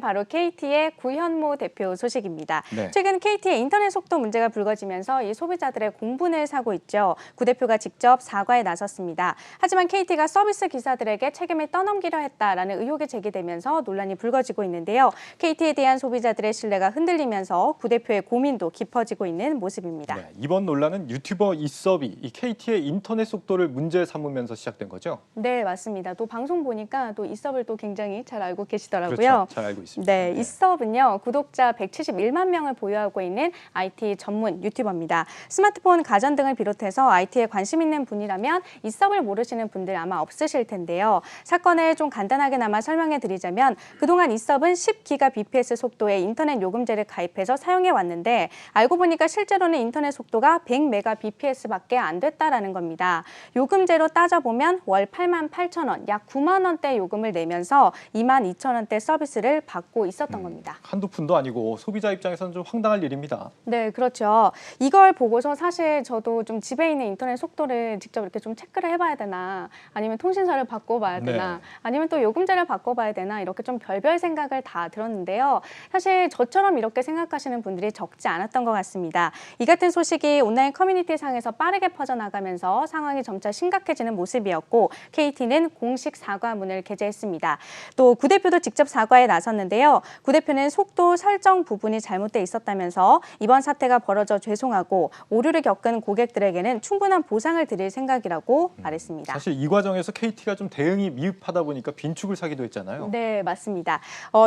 바로 KT의 구현모 대표 소식입니다. 네. 최근 KT의 인터넷 속도 문제가 불거지면서 이 소비자들의 공분을 사고 있죠. 구 대표가 직접 사과에 나섰습니다. 하지만 KT가 서비스 기사들에게 책임을 떠넘기려 했다라는 의혹이 제기되면서 논란이 불거지고 있는데요. KT에 대한 소비자들의 신뢰가 흔들리면서 구 대표의 고민도 깊어지고 있는 모습입니다. 네, 이번 논란은 유튜버 이섭이 이 KT의 인터넷 속도를 문제 삼으면서 시작된 거죠? 네, 맞습니다. 또 방송 보니까 또 이섭을 또 굉장히 잘 알고 계시더라고요. 그렇죠. 잘 알고 있습니다. 네, 이섭은요, 구독자 171만 명을 보유하고 있는 IT 전문 유튜버입니다. 스마트폰, 가전 등을 비롯해서 IT에 관심 있는 분이라면 이섭을 모르시는 분들 아마 없으실 텐데요. 사건을 좀 간단하게나마 설명해 드리자면 그동안 이섭은 10GBps 속도의 인터넷 요금제를 가입해서 사용해 왔는데 알고 보니까 실제로는 인터넷 속도가 100Mbps밖에 안 됐다라는 겁니다. 요금제로 따져보면 월 88,000원, 약 9만 원대 요금을 내면서 22,000원대 서비스를 받고 있었던 겁니다. 한두 푼도 아니고 소비자 입장에서는 좀 황당할 일입니다. 네, 그렇죠. 이걸 보고서 사실 저도 좀 집에 있는 인터넷 속도를 직접 이렇게 좀 체크를 해봐야 되나, 아니면 통신사를 바꿔봐야 되나, 네. 아니면 또 요금제를 바꿔봐야 되나, 이렇게 좀 별별 생각을 다 들었는데요. 사실 저처럼 이렇게 생각하시는 분들이 적지 않았던 것 같습니다. 이 같은 소식이 온라인 커뮤니티 상에서 빠르게 퍼져나가면서 상황이 점차 심각해지는 모습이었고 KT는 공식 사과문을 게재했습니다. 또 구 대표도 직접 사과에 나섰는데요. 구 대표는 속도 설정 부분이 잘못돼 있었다면서 이번 사태가 벌어져 죄송하고 오류를 겪은 고객들에게는 충분한 보상을 드릴 생각이라고 말했습니다. 사실 이 과정에서 KT가 좀 대응이 미흡하다 보니까 빈축을 사기도 했잖아요. 네, 맞습니다.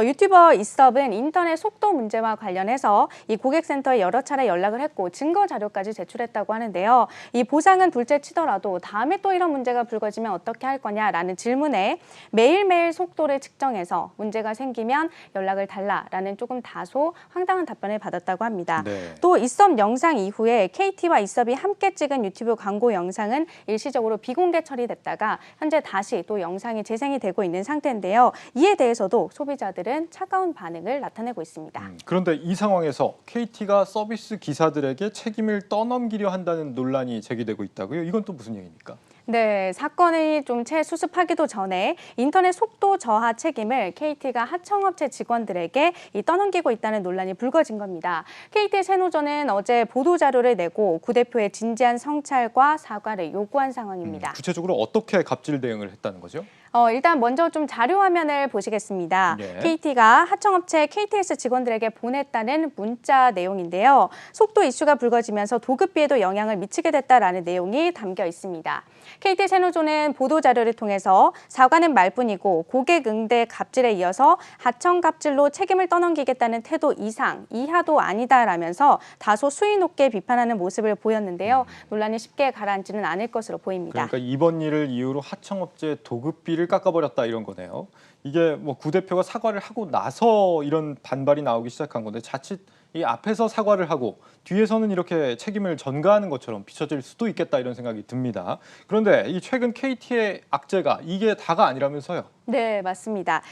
유튜버 이섭은 인터넷 속도 문제와 관련해서 이 고객센터에 여러 차례 연락을 했고 증거 자료까지 제출했다고 하는데요. 이 보상은 둘째 치더라도 다음에 또 이런 문제가 불거지면 어떻게 할 거냐라는 질문에 매일매일 속도를 측정해서 문제가 생기면 연락을 달라라는 조금 다소 황당한 답변을 받았다고 합니다. 네. 또 이섭 영상 이후에 KT와 이섭이 함께 찍은 유튜브 광고 영상은 일시적으로 비공개 처리됐다가 현재 다시 또 영상이 재생이 되고 있는 상태인데요. 이에 대해서도 소비자들은 차가운 반응을 나타내고 있습니다. 그런데 이 상황에서 KT가 서비스 기사들에게 책임을 떠넘기려 한다는 논란이 제기되고 있다고요? 이건 또 무슨 얘기입니까? 네, 사건이 좀 채 수습하기도 전에 인터넷 속도 저하 책임을 KT가 하청업체 직원들에게 떠넘기고 있다는 논란이 불거진 겁니다. KT 세노조는 어제 보도자료를 내고 구 대표의 진지한 성찰과 사과를 요구한 상황입니다. 구체적으로 어떻게 갑질 대응을 했다는 거죠? 일단 먼저 좀 자료 화면을 보시겠습니다. 네. KT가 하청업체 KTX 직원들에게 보냈다는 문자 내용인데요. 속도 이슈가 불거지면서 도급비에도 영향을 미치게 됐다라는 내용이 담겨 있습니다. KT 세노조는 보도자료를 통해서 사과는 말뿐이고 고객 응대 갑질에 이어서 하청 갑질로 책임을 떠넘기겠다는 태도 이상, 이하도 아니다라면서 다소 수위 높게 비판하는 모습을 보였는데요. 논란이 쉽게 가라앉지는 않을 것으로 보입니다. 그러니까 이번 일을 이유로 하청업체 도급비를 깎아버렸다 이런 거네요. 이게 뭐 구 대표가 사과를 하고 나서 이런 반발이 나오기 시작한 건데 자칫 이 앞에서 사과를 하고 뒤에서는 이렇게 책임을 전가하는 것처럼 비춰질 수도 있겠다 이런 생각이 듭니다. 그런데 이 최근 KT의 악재가 이게 다가 아니라면서요? 네, 맞습니다.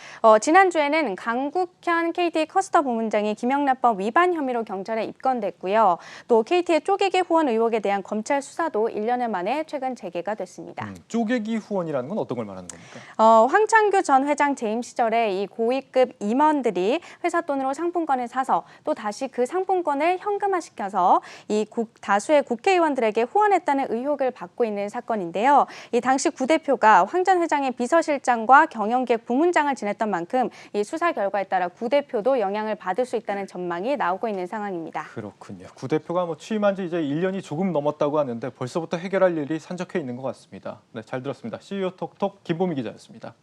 지난주에는 강국현 KT 커스터 부문장이 김영란법 위반 혐의로 경찰에 입건됐고요. 또 KT의 쪼개기 후원 의혹에 대한 검찰 수사도 1년여 만에 최근 재개가 됐습니다. 쪼개기 후원이라는 건 어떤 걸 말하는 겁니까? 황창규 전 회장 재임 시절에 이 고위급 임원들이 회사 돈으로 상품권을 사서 또 다시 그 상품권을 현금화시켜서 다수의 국회의원들에게 후원했다는 의혹을 받고 있는 사건인데요. 이 당시 구 대표가 황 전 회장의 비서실장과 경영기획 부문장을 지냈던 만큼 이 수사 결과에 따라 구 대표도 영향을 받을 수 있다는 전망이 나오고 있는 상황입니다. 그렇군요. 구 대표가 뭐 취임한 지 이제 1년이 조금 넘었다고 하는데 벌써부터 해결할 일이 산적해 있는 것 같습니다. 네, 잘 들었습니다. CEO 톡톡 김보미 기자였습니다.